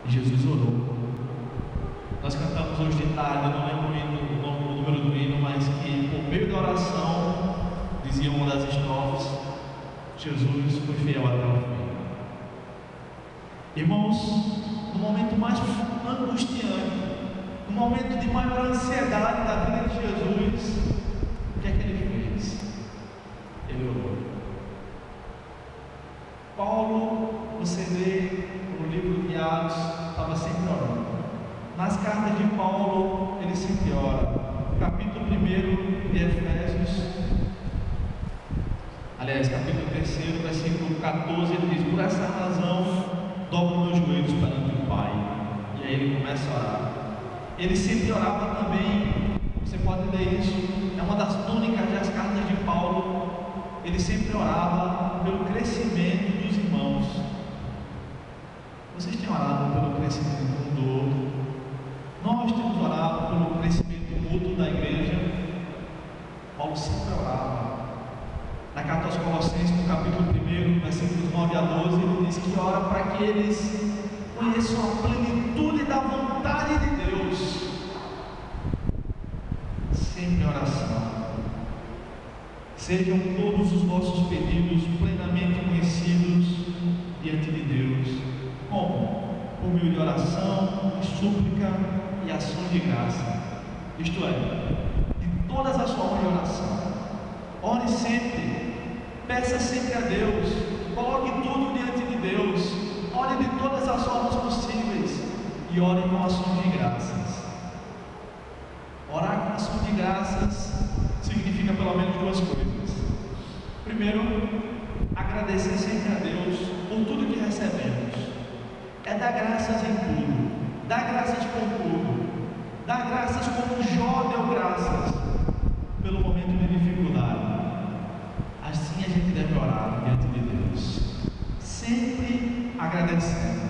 E Jesus orou. Nós cantamos hoje de tarde, não lembro o número do hino, mas que por meio da oração, dizia uma das estrofes, Jesus foi fiel até o fim. Irmãos, no momento mais angustiante, no momento de maior ansiedade da vida de Jesus, o que é que ele fez? Ele orou. Paulo, você lê no livro de Atos, estava sempre orando. Nas cartas de Paulo, ele sempre ora. Capítulo 1 de Efésios, aliás, capítulo 3, versículo 14, ele diz: por essa razão, dobro meus joelhos perante o Pai. E aí ele começa a orar. Ele sempre orava também, você pode ler isso, é uma das tônicas das cartas de Paulo. Ele sempre orava pelo crescimento dos irmãos. Vocês têm orado pelo crescimento um do outro? Nós temos orado pelo crescimento mútuo da igreja. Paulo sempre orava. Na carta aos Colossenses, no capítulo 1, versículos 9 a 12, ele diz que ora para que eles conheçam a plenitude da vontade de Deus. Sempre oração. Sejam todos os vossos pedidos plenamente conhecidos diante de Deus. Como? Por meio de oração, súplica e ação de graça. Isto é, de todas as formas de oração. Ore sempre, peça sempre a Deus, coloque tudo diante de Deus, ore de todas as formas possíveis e ore com ações de graças. Orar com ação de graças significa pelo menos duas coisas. Primeiro, agradecer sempre a Deus por tudo que recebemos. É dar graças em tudo, dar graças por tudo, dar graças como Jó deu graças pelo momento de dificuldade. Assim a gente deve orar diante de Deus, sempre agradecendo.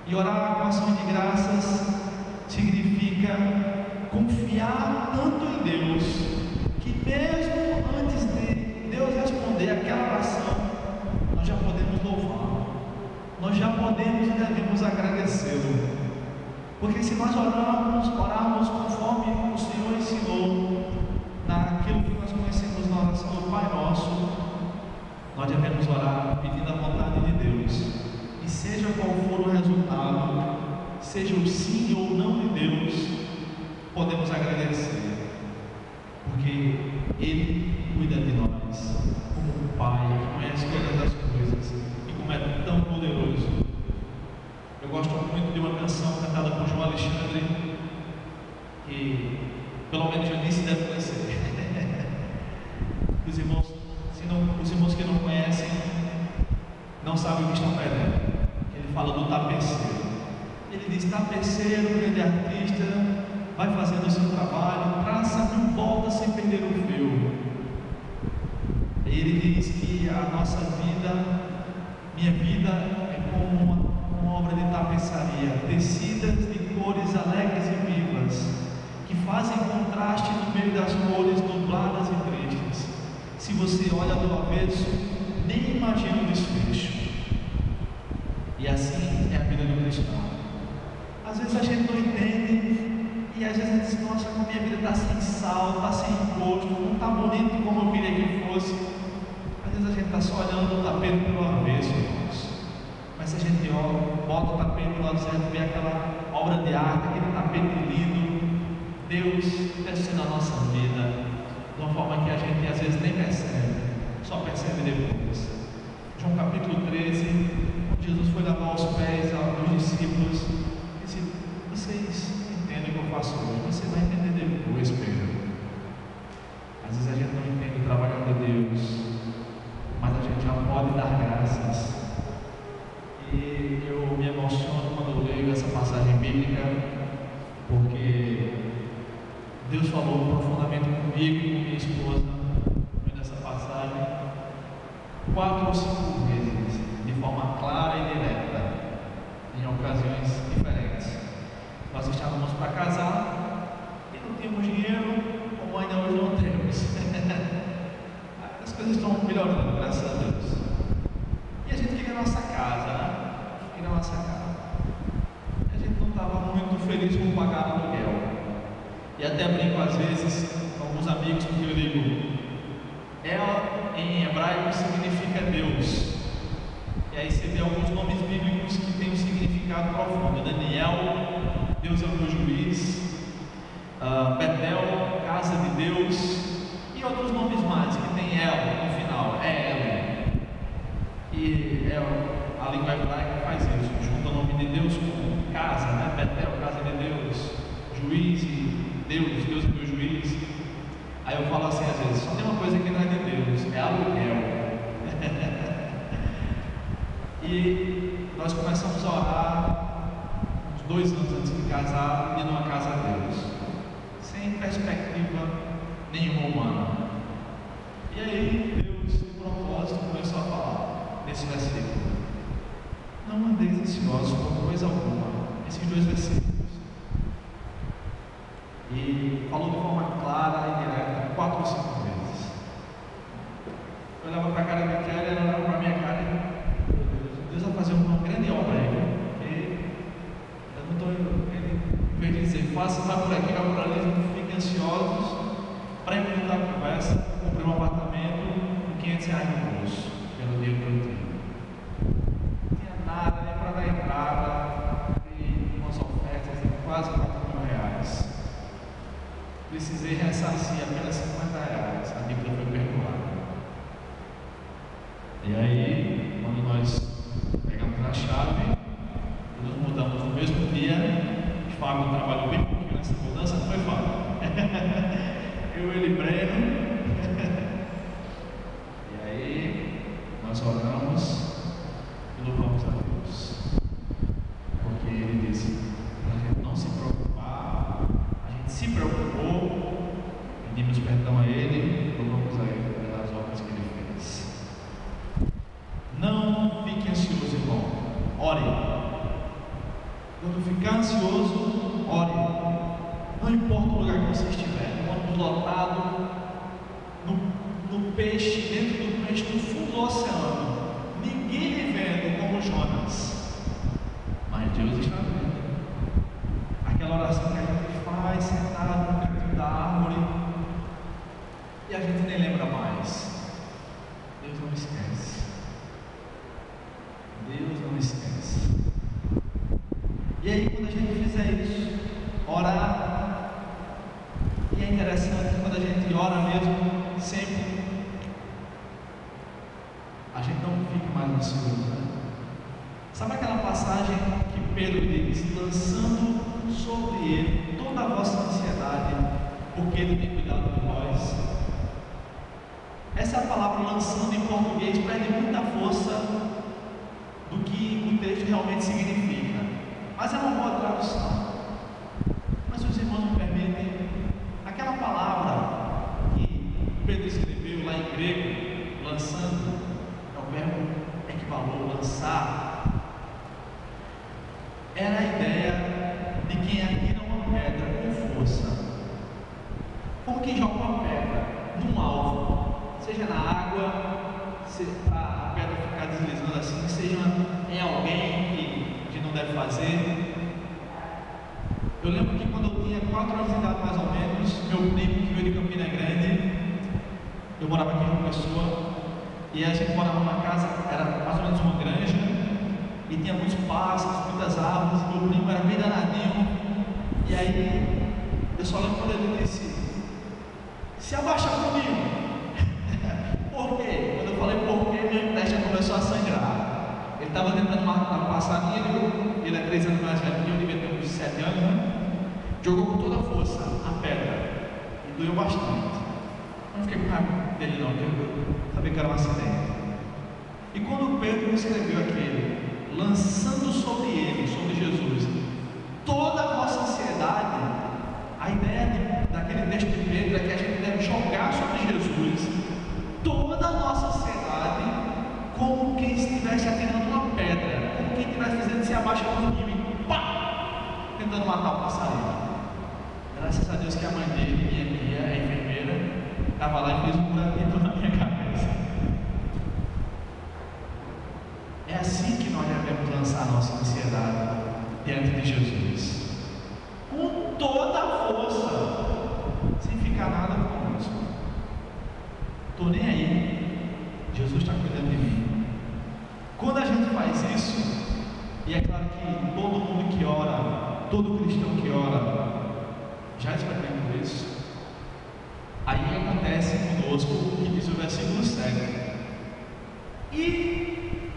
E orar com ação de graças significa confiar tanto em Deus, que mesmo antes de Deus responder aquela oração, nós já podemos louvar, nós já podemos e devemos agradecê-lo. Porque se nós orarmos conforme o Senhor ensinou, naquilo que nós conhecemos na oração do Pai Nosso, nós devemos orar pedindo a vontade de Deus. E seja qual for o resultado, seja o sim ou não de Deus, podemos agradecer, porque Ele cuida de nós, como um Pai que conhece todas as coisas e como é tão poderoso. Eu gosto muito de uma canção cantada por João Alexandre, que pelo menos eu disse deve conhecer. Os irmãos que não conhecem não sabem o que estão perdendo. Ele fala do tapeceiro. Ele diz: tapeceiro, grande artista, vai fazendo o seu trabalho, traça mil voltas sem perder o fio. E ele diz que a nossa vida, minha vida, é como uma obra de tapeçaria, tecidas de cores alegres e vivas, que fazem contraste no meio das cores nubladas e tristes. Se você olha do avesso, nem imagina o desfecho. E assim é a vida do cristão. Às vezes a gente não entende, e às vezes a gente diz: nossa, como minha vida está sem sal, está sem gosto, não está bonito como eu queria que fosse. Às vezes a gente está só olhando o tapete pelo avesso, irmãos. Mas se a gente bota o tapete do lado certo, vê aquela obra de arte, aquele tapete lindo, Deus descendo a nossa vida de uma forma que a gente às vezes nem percebe, só percebe depois. João capítulo 13, Jesus foi lavar os pés aos discípulos e disse: vocês entendem o que eu faço hoje, você vai entender depois, Pedro. Às vezes a gente não entende o trabalho de Deus, mas a gente já pode dar graças. E eu me emociono quando eu leio essa passagem bíblica, porque Deus falou profundamente comigo e com minha esposa nessa passagem 4 ou 5 vezes, de forma clara e direta, em ocasiões diferentes. Nós estávamos para casar e não tínhamos dinheiro, como ainda hoje não temos. As coisas estão melhorando, graças a Deus. E a gente queria a nossa casa, né? Queria a nossa casa. eles vão pagar aluguel. E até brinco às vezes com alguns amigos, porque eu digo, El em hebraico significa Deus. E aí você vê alguns nomes bíblicos que têm um significado profundo. Daniel, Deus é o meu juiz. Betel, casa de Deus. E outros nomes mais que tem El no final, El. E a língua hebraica faz isso, junta o nome de Deus com casa, né? Betel, casa de Deus, juiz e Deus é meu juiz. Aí eu falo assim às vezes, só tem uma coisa que não é de Deus, é aluguel. E nós começamos a orar uns 2 anos antes de casar, indo numa casa a Deus, sem perspectiva nenhuma humana. E aí Deus, de propósito, começou a falar nesse versículo: não andeis ansiosos por coisa alguma. Esses 2 versículos. E falou de forma clara e direta 4 ou 5 vezes. Eu olhava para a cara da Kelly, ela olhava para a minha cara e Deus vai fazer uma grande obra aí. Porque eu não estou. Em vez de dizer, faça, vai por aqui, vai por ali, não fiquem ansiosos. Para implementar a conversa, comprei um apartamento com R$500 no bolso, pelo dinheiro que eu tenho. Não tinha nada, nem para dar entrada, e umas ofertas de quase R$4.000. Precisei ressarcir apenas R$50, a dívida foi perdoada. E aí, quando nós pegamos a chave, nos mudamos no mesmo dia. O Fábio trabalhou bem pouquinho nessa mudança, não foi, Fábio? Eu, ele e Breno. E aí, nós oramos e louvamos a Deus, porque Ele disse para a gente não se preocupar. A gente se preocupou, pedimos perdão a Ele, louvamos a Ele pelas obras que Ele fez. Não fique ansioso, irmão. Ore. Quando ficar ansioso, ore. Não importa o lugar que você estiver, no ônibus lotado, no peixe, dentro do peixe, no fundo do oceano. Ninguém lhe vendo como Jonas, mas Deus está vendo. Aquela oração que a gente faz sentado no canto da árvore e a gente nem lembra mais. Deus não esquece. Deus não esquece. E aí, quando a gente fizer isso, orar. E é interessante, quando a gente ora mesmo, sempre a gente não fica mais ansioso, né? Sabe aquela passagem que Pedro diz: lançando sobre ele toda a vossa ansiedade, porque ele tem cuidado de vós? Essa palavra lançando em português perde muita força do que o texto realmente significa, mas é uma boa tradução. Mas os irmãos me permitem, aquela palavra que Pedro escreveu lá em grego, lançando, é o verbo equivalor, lançar, era a ideia de quem atira uma pedra com força, como quem joga uma pedra num alvo, seja na água, para a pedra ficar deslizando assim, seja em alguém que não deve fazer. Eu lembro que quando eu tinha 4 anos de idade mais ou menos, meu primo que veio de Campina Grande, eu morava aqui em João Pessoa, e a gente morava numa casa, era mais ou menos uma granja, e tinha muitos pássaros, muitas árvores, e meu primo era bem danadinho. E aí, eu só lembro quando ele disse: se abaixa comigo. Por quê? Quando eu falei por quê, minha testa começou a sangrar. Ele estava tentando matar um passarinho, ele é 3 anos mais velho que eu, devia ter uns 7 anos, né? Jogou com toda a força a pedra e doeu bastante. Não fiquei com raiva dele não, porque eu sabia que era um acidente. E quando Pedro escreveu aquele, lançando sobre ele, sobre Jesus, toda a nossa ansiedade, a ideia daquele texto de Pedro é que a gente deve jogar sobre Jesus toda a nossa ansiedade, como quem estivesse atirando uma pedra, como quem estivesse dizendo se abaixa no rio e pá, tentando matar o passarinho. Graças a Deus que a mãe dele, minha tia, a enfermeira, estava lá e fez um curativo na minha cabeça. É assim que nós devemos lançar a nossa ansiedade diante de Jesus. com toda a força, sem ficar nada conosco. Estou nem aí, Jesus está cuidando de mim. Quando a gente faz isso, e é claro que todo mundo que ora, todo cristão que ora, já experimentou isso, aí acontece conosco o que diz o versículo 7. E,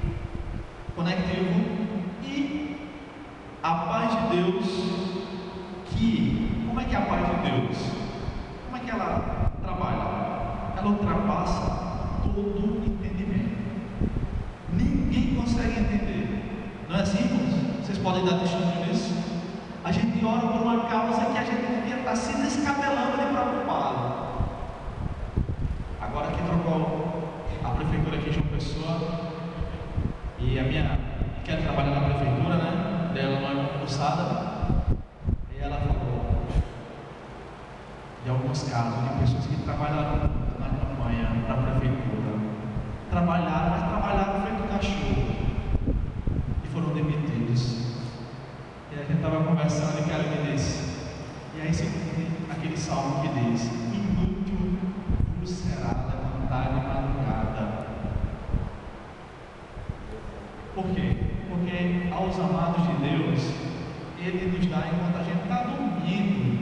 conectivo, e a paz de Deus, como é que é a paz de Deus? Como é que ela trabalha? Ela ultrapassa todo entendimento. Ninguém consegue entender. Não é assim, irmãos? Vocês podem dar testemunho nisso? A gente ora por uma causa que a gente devia estar se descabelando de preocupado. Agora que trocou a prefeitura aqui de João Pessoa, e a minha quer trabalhar na prefeitura, né? Dela não é concursada, e ela falou de alguns casos de pessoas que trabalharam na campanha da prefeitura, trabalharam, mas trabalharam feito cachorro e foram demitidos. E a gente estava conversando e ela me disse, e aí se aquele salmo que diz: inútil vos será levantar de madrugada. Por quê? Porque aos amados de Deus, Ele nos dá enquanto a gente está dormindo.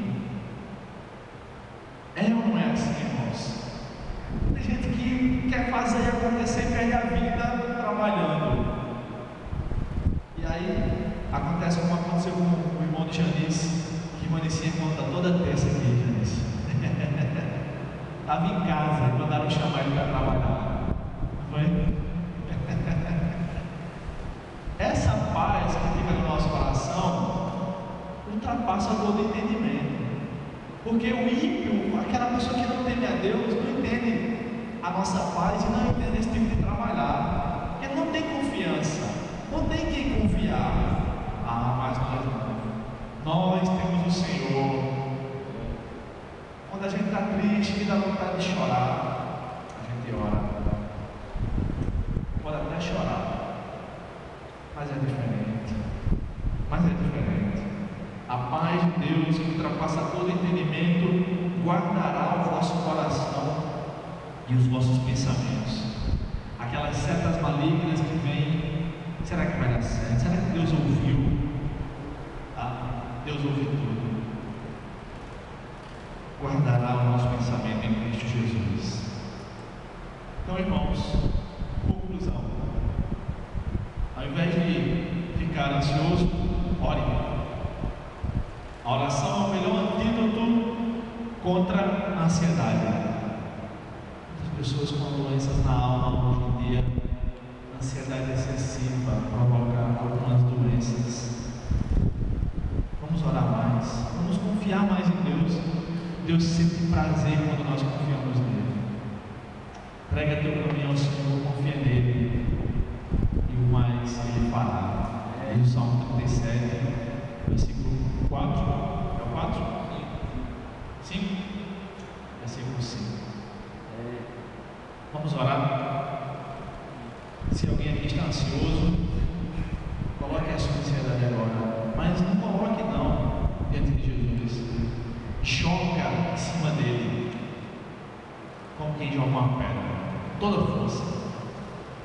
É ou não é assim, irmãos? Tem gente que quer fazer acontecer e perde a vida trabalhando. E aí acontece como aconteceu com o irmão de Janice, que manecia conta toda terça aqui, Janice. Estava em casa e mandaram chamar ele para trabalhar. Não foi? Essa paz que fica no nosso coração ultrapassa todo entendimento. Porque o ímpio, aquela pessoa que não teme a Deus, não entende a nossa paz e não entende esse tipo de trabalhar. Porque não tem confiança, não tem quem confiar. Mas nós não. Nós temos o Senhor. Quando a gente está triste e dá vontade de chorar, a gente ora. Pode até chorar, mas é diferente. A paz de Deus, que ultrapassa todo entendimento, guardará o vosso coração e os vossos pensamentos. Aquelas setas malignas que vêm, será que vai dar certo? Será que Deus ouviu? Deus ouve tudo. Guardará o nosso pensamento em Cristo Jesus. Então, irmãos, conclusão. Ao invés de ficar ansioso, ore. A oração é o melhor antídoto contra a ansiedade. Muitas pessoas com doenças na alma hoje em dia, ansiedade excessiva provoca algumas doenças. Vamos orar mais, vamos confiar mais em Deus. Deus sente prazer quando nós confiamos nele. Prega teu caminho ao Senhor, confia nele, e o mais ele fará. É o Salmo 37, versículo 4. É o 4? 5? Versículo 5. Vamos orar. Se alguém aqui está ansioso, coloque a sua ansiedade agora, mas não coloque não diante de Jesus. Joga em cima dele, como quem joga uma pedra, toda a força.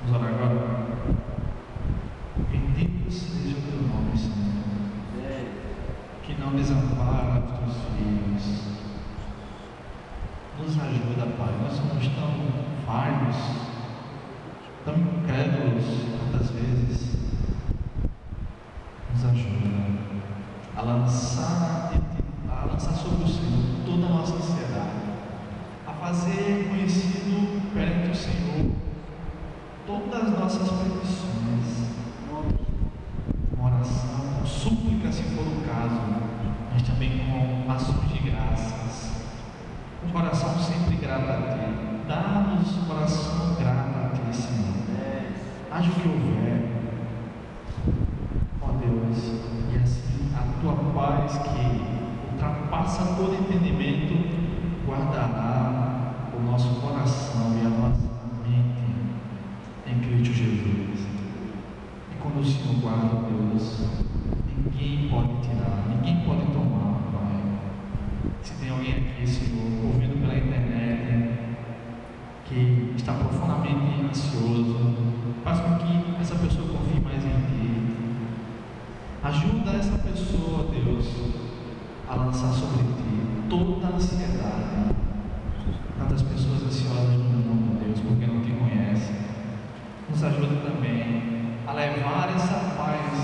Vamos orar agora. Bendito seja o teu nome, Senhor, que não desampara os teus filhos. Nos ajuda, Pai. Nós somos tão falhos, tão incrédulos tantas vezes. Nos ajuda a lançar sobre o Senhor toda a nossa ansiedade, a fazer conhecido perante o Senhor todas as nossas petições, com oração, com súplica, se for o caso, mas também com ações de graças, um coração sempre grato a Ti. Dá-nos um coração grato a Ti, Senhor. Haja o que houver, ó Deus, e assim a Tua paz, que ultrapassa todo entendimento, guardará o nosso coração e a nossa mente em Cristo Jesus. E quando o Senhor guarda, Deus, ninguém pode tirar, ninguém pode tomar. Se tem alguém aqui, Senhor, ouvindo pela internet, que está profundamente ansioso, faz com que essa pessoa confie mais em Ti. Ajuda essa pessoa, Deus, a lançar sobre Ti toda a ansiedade. Tantas pessoas ansiosas no mundo, Deus, porque não Te conhecem. Nos ajuda também a levar essa paz